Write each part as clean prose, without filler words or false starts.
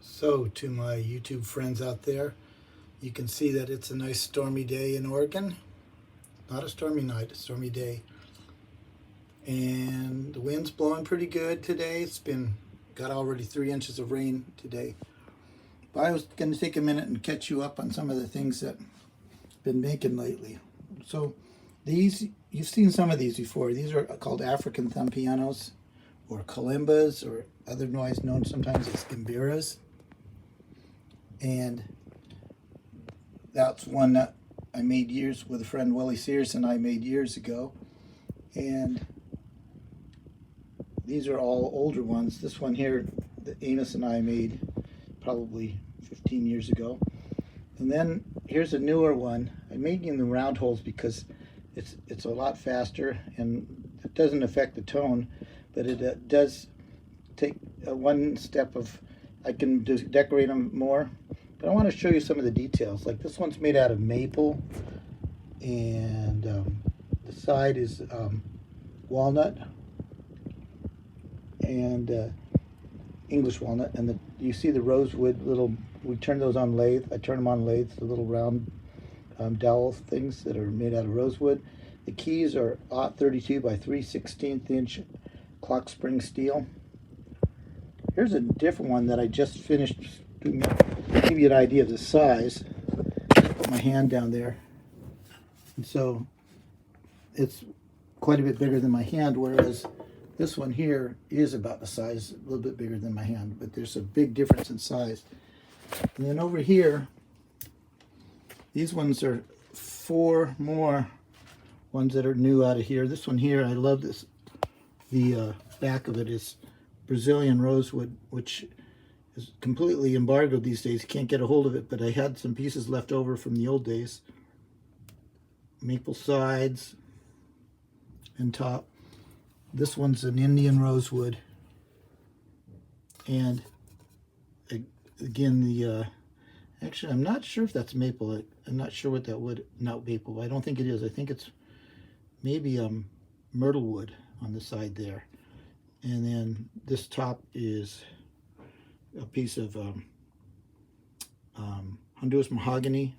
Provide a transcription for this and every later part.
So, to my YouTube friends out there, you can see that it's a nice stormy day in Oregon. Not a stormy night, a stormy day. And the wind's blowing pretty good today. Got already 3 inches of rain today. But I was going to take a minute and catch you up on some of the things that I've been making lately. So these, you've seen some of these before. These are called African thumb pianos, or kalimbas, or otherwise known sometimes as gimbiras. And that's one that I made years with a friend, Willie Sears, and I made years ago. And these are all older ones. This one here, that Amos and I made probably 15 years ago. And then here's a newer one. I made in the round holes because it's a lot faster and it doesn't affect the tone, but it does take one step of, I can just decorate them more. But I want to show you some of the details. Like this one's made out of maple, and the side is walnut and English walnut, and you see the rosewood little, we turn those on lathe. I turn them on lathes, the little round dowel things that are made out of rosewood. The keys are 32 by 3/16 inch clock spring steel. Here's a different one that I just finished doing. Give you an idea of the size. Put my hand down there, and so it's quite a bit bigger than my hand, whereas this one here is about the size, a little bit bigger than my hand, but there's a big difference in size. And then over here, these ones are 4 more ones that are new out of here. This one here, I love this. The back of it is Brazilian rosewood, which is completely embargoed these days. You can't get a hold of it, but I had some pieces left over from the old days. Maple sides and top. This one's an Indian rosewood. And again, actually, I'm not sure if that's maple. I'm not sure what that wood, not maple. I don't think it is. I think it's maybe myrtle wood on the side there. And then this top is a piece of Honduras mahogany.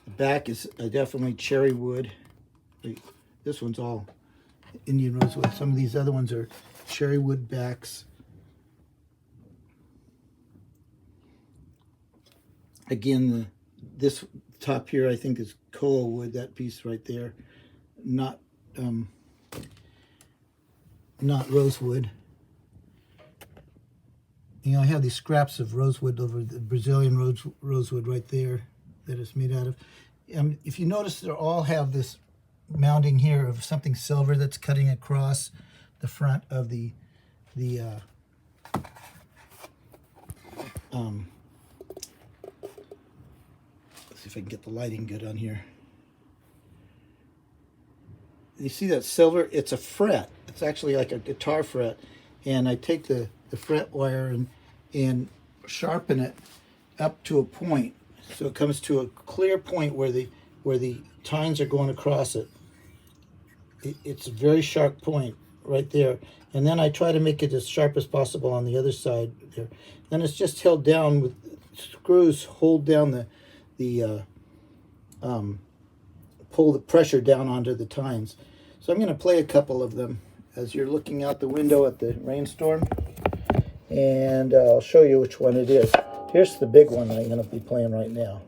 The back is definitely cherry wood. This one's all Indian rosewood. Some of these other ones are cherry wood backs. Again, this top here I think is koa wood, that piece right there. Not rosewood. You know, I have these scraps of rosewood over the Brazilian rosewood right there that it's made out of. If you notice, they all have this mounting here of something silver that's cutting across the front of the let's see if I can get the lighting good on here. You see that silver? It's a fret. It's actually like a guitar fret, and I take the fret wire and sharpen it up to a point, so it comes to a clear point where the tines are going across it. It's a very sharp point right there, and then I try to make it as sharp as possible on the other side there. Then it's just held down with screws, hold down pull the pressure down onto the tines. So I'm going to play a couple of them as you're looking out the window at the rainstorm, and I'll show you which one it is. Here's the big one I'm going to be playing right now.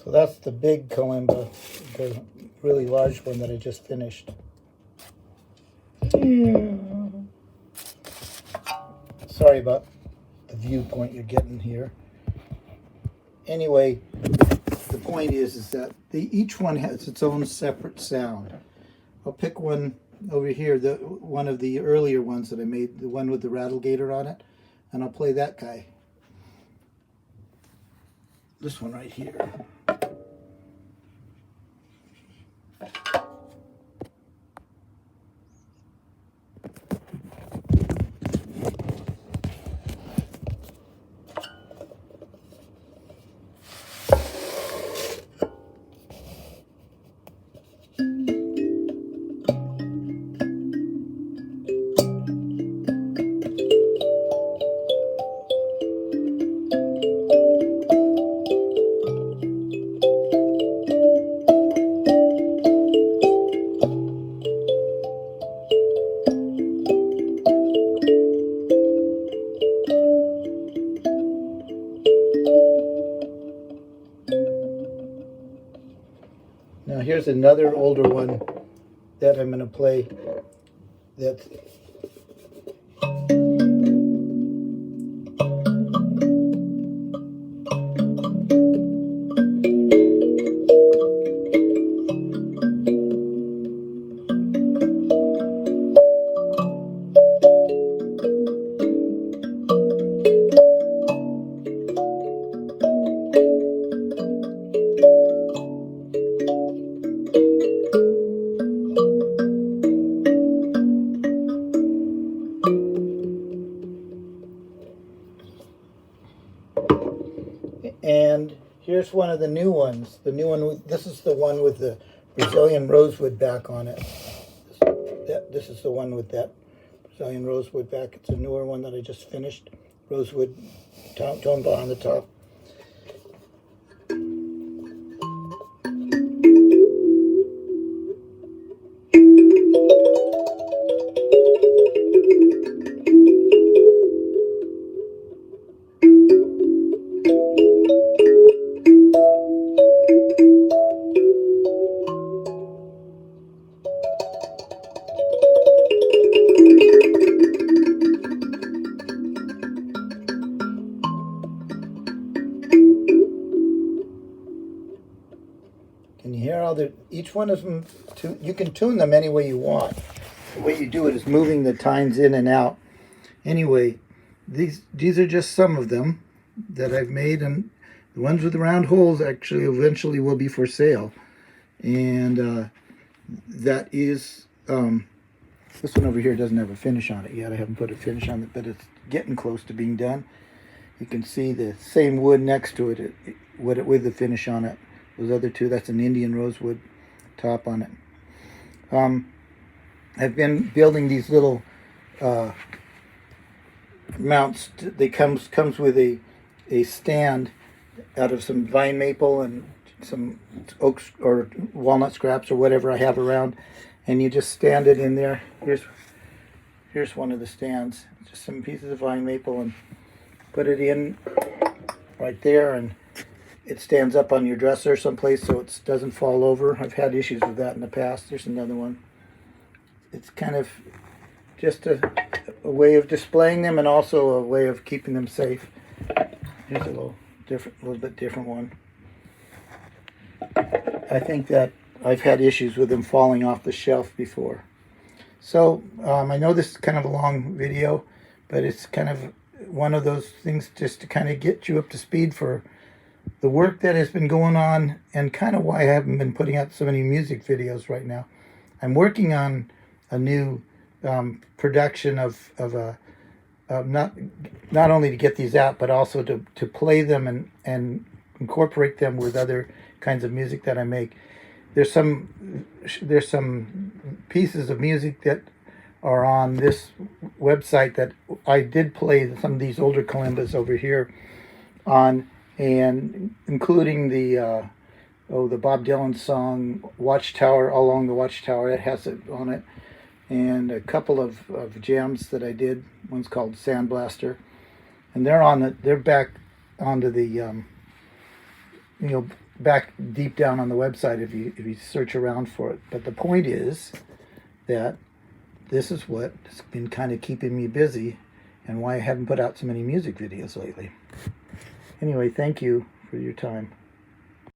So that's the big kalimba, the really large one that I just finished. Sorry about the viewpoint you're getting here. Anyway, the point is that each one has its own separate sound. I'll pick one over here, one of the earlier ones that I made, the one with the rattle gator on it, and I'll play that guy. This one right here. Now here's another older one that I'm going to play that's and here's one of the new ones. The new one, this is the one with the Brazilian rosewood back on it. This is the one with that Brazilian rosewood back. It's a newer one that I just finished. Rosewood tone bar on the top. Can you hear how each one of them, you can tune them any way you want. The way you do it is moving the tines in and out. Anyway, these are just some of them that I've made, and the ones with the round holes actually eventually will be for sale. And that is, this one over here doesn't have a finish on it yet. I haven't put a finish on it, but it's getting close to being done. You can see the same wood next to it, with the finish on it. Those other two, that's an Indian rosewood top on it. I've been building these little mounts. They comes with a stand out of some vine maple and some oak or walnut scraps or whatever I have around, and you just stand it in there. Here's one of the stands, just some pieces of vine maple, and put it in right there, and it stands up on your dresser someplace so it doesn't fall over. I've had issues with that in the past. There's another one. It's kind of just a way of displaying them and also a way of keeping them safe. Here's a little bit different one. I think that I've had issues with them falling off the shelf before. So I know this is kind of a long video, but it's kind of one of those things just to kind of get you up to speed for the work that has been going on, and kind of why I haven't been putting out so many music videos right now. I'm working on a new production of not only to get these out, but also to play them and incorporate them with other kinds of music that I make. There's some pieces of music that are on this website that I did play some of these older kalimbas over here on, and including the Bob Dylan song Watchtower, All Along the Watchtower. It has it on it, and a couple of jams that I did. One's called Sandblaster, and they're back onto the back deep down on the website if you search around for it. But the point is that this is what's been kind of keeping me busy and why I haven't put out so many music videos lately. Anyway, thank you for your time.